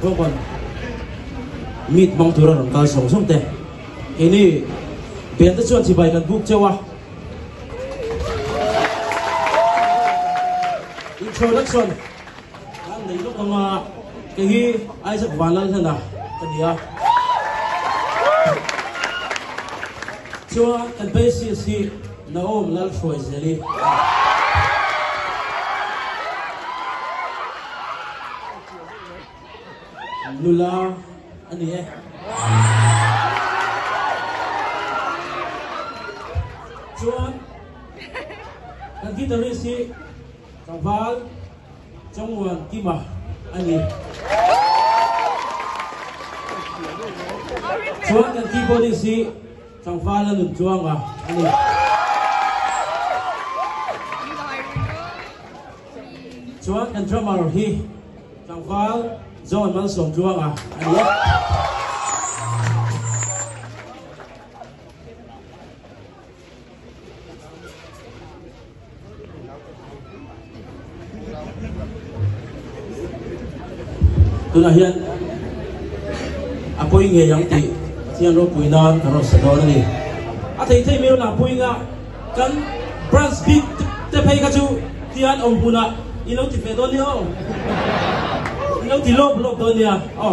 พวกมันมีดมองตัวเราการส่งส่งเตะอันนี้เปลี่ยนตัวชวนที่ไปกันบุกเจ้าวะ introduction อันนี้ลูกมาเกี่ยไอ้สักวันแล้วท่านนะกันเดียวชัวกันไปสิน้าอมลัลช่วยเจลีลูลาอันนี้ชัวกันที่ตรีสิสังฟัลจังหวัดที่มาอันนี้ชัวกันที่บริสิสังฟัลนุ่นจวงอ่ะอันนี้ชัวกันทรมาร์ฮีสังฟัลจอห์นมันส่งจวงอ่ะอันนี้ตัวนั้นaku ingin yang ti siang ro puinan karo sedon ni athei meu na puinga kan branch big te phei ka chu tian om puna ilo ti fe don ni o ilo ti lob don ni a o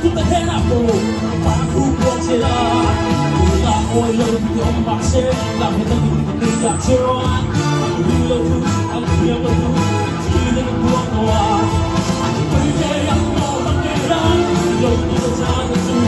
put the hand up, oh, para who wants it up. La oil of your boxer, la with the big got your on. We love you, I'm here with you. See the book, oh, we get up, oh, get up. Don't need a time to